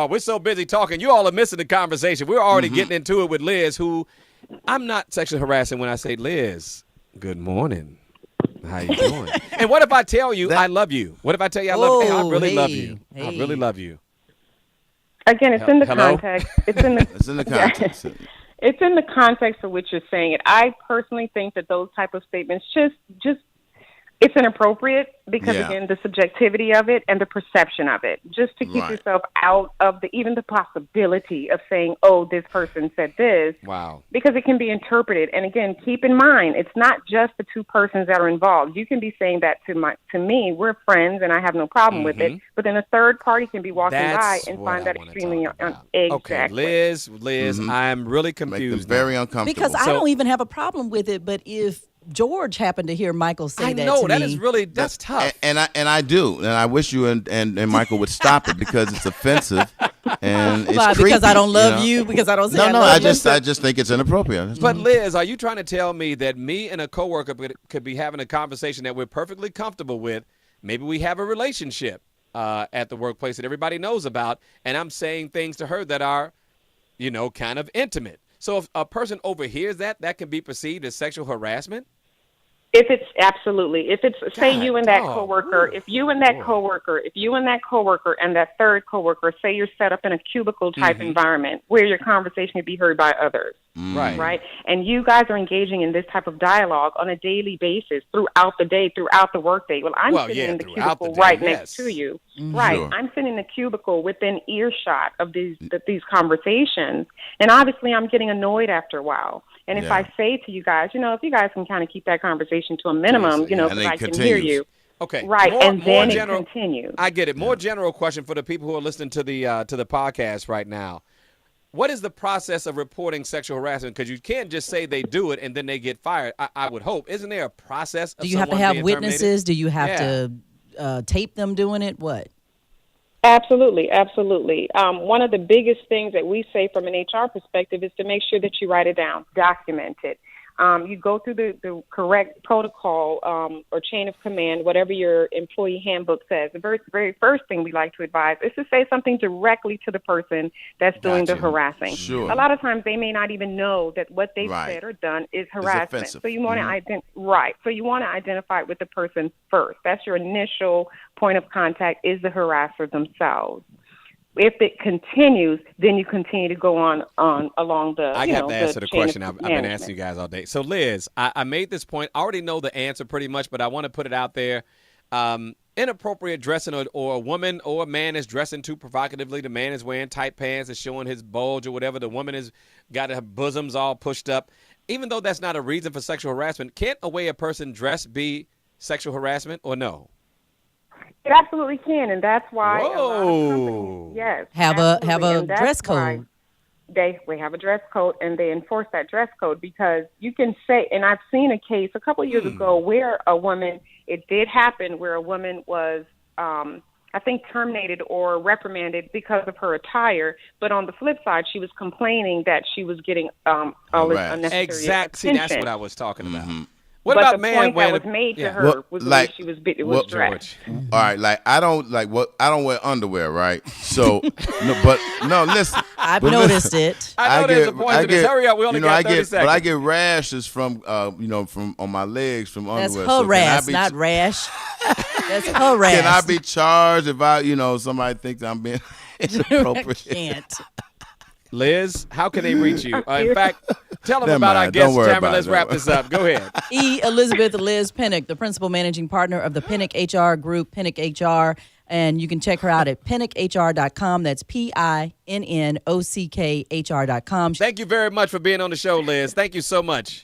Oh, we're so busy talking. You all are missing the conversation. We're already getting into it with Liz, who I'm not sexually harassing when I say, Liz, good morning. How you doing? And what if I tell you I love you? What if I tell you I love you? Hey, I really love you. I really love you. Again, it's in the Hello? context. It's in the context. It's in the context of which you're saying it. I personally think that those type of statements just it's inappropriate because, again, the subjectivity of it and the perception of it, just to keep yourself out of even the possibility of saying, oh, this person said this. Wow. Because it can be interpreted. And, again, keep in mind, it's not just the two persons that are involved. You can be saying that to me, we're friends and I have no problem with it. But then a third party can be walking by and find that extremely exactly. Okay, Liz, I'm really confused. Very uncomfortable. Because I don't even have a problem with it, but if George happened to hear Michael say that to me. I know, that is really, that's tough. And I do. And I wish you and Michael would stop it because it's offensive and it's creepy. Because I don't love you? Because I don't say I love you? I just think it's inappropriate. But Liz, are you trying to tell me that me and a coworker could be having a conversation that we're perfectly comfortable with? Maybe we have a relationship at the workplace that everybody knows about, and I'm saying things to her that are, kind of intimate. So if a person overhears that can be perceived as sexual harassment? If it's absolutely, if it's say you and that coworker, if you and that coworker and that third coworker, say you're set up in a cubicle type environment where your conversation can be heard by others, right? And you guys are engaging in this type of dialogue on a daily basis throughout the day, throughout the workday. Well, I'm sitting in the cubicle next to you, right? Sure. I'm sitting in the cubicle within earshot of these conversations, and obviously I'm getting annoyed after a while. And if I say to you guys, if you guys can kind of keep that conversation to a minimum, because I can hear you. Okay. Right, and then it continues. I get it. More general question for the people who are listening to the podcast right now. What is the process of reporting sexual harassment? Because you can't just say they do it and then they get fired. I would hope. Isn't there a process of Do you have to have witnesses? Do you have to tape them doing it? What? Absolutely. One of the biggest things that we say from an HR perspective is to make sure that you write it down, document it. You go through the correct protocol or chain of command, whatever your employee handbook says. The very first thing we like to advise is to say something directly to the person that's doing the harassing. Sure. A lot of times they may not even know that what they've said or done is harassment. So you want to So you want to identify it with the person first. That's your initial point of contact, is the harasser themselves. If it continues, then you continue to go on along the. I have to answer the question I've been asking you guys all day. So, Liz, I made this point. I already know the answer pretty much, but I want to put it out there. Inappropriate dressing, or a woman or a man is dressing too provocatively. The man is wearing tight pants and showing his bulge or whatever. The woman has got her bosoms all pushed up. Even though that's not a reason for sexual harassment, can't a way a person dress be sexual harassment or no? It absolutely can, and that's why a lot of companies, have a dress code. They have a dress code, and they enforce that dress code because you can say, and I've seen a case a couple of years ago where it did happen where a woman was, I think, terminated or reprimanded because of her attire, but on the flip side, she was complaining that she was getting all this unnecessary attention. See, that's what I was talking about. What but about the man point wearing that was made to her was the way she was dressed. All right, I don't wear underwear, right? So, listen. I've noticed it. I know there's a point to this. Hurry up, we only got 30 seconds. But I get rashes from from on my legs from underwear. That's harass, not rash. That's harass. Can I be charged if somebody thinks I'm being inappropriate? I can't. Liz, how can they reach you? In fact, tell them about our guest, Tamara. Let's wrap this up. Go ahead. Elizabeth Liz Pinnock, the principal managing partner of the PinnockHR Group, PinnockHR. And you can check her out at PinnockHR.com. That's PINNOCKHR.com. Thank you very much for being on the show, Liz. Thank you so much.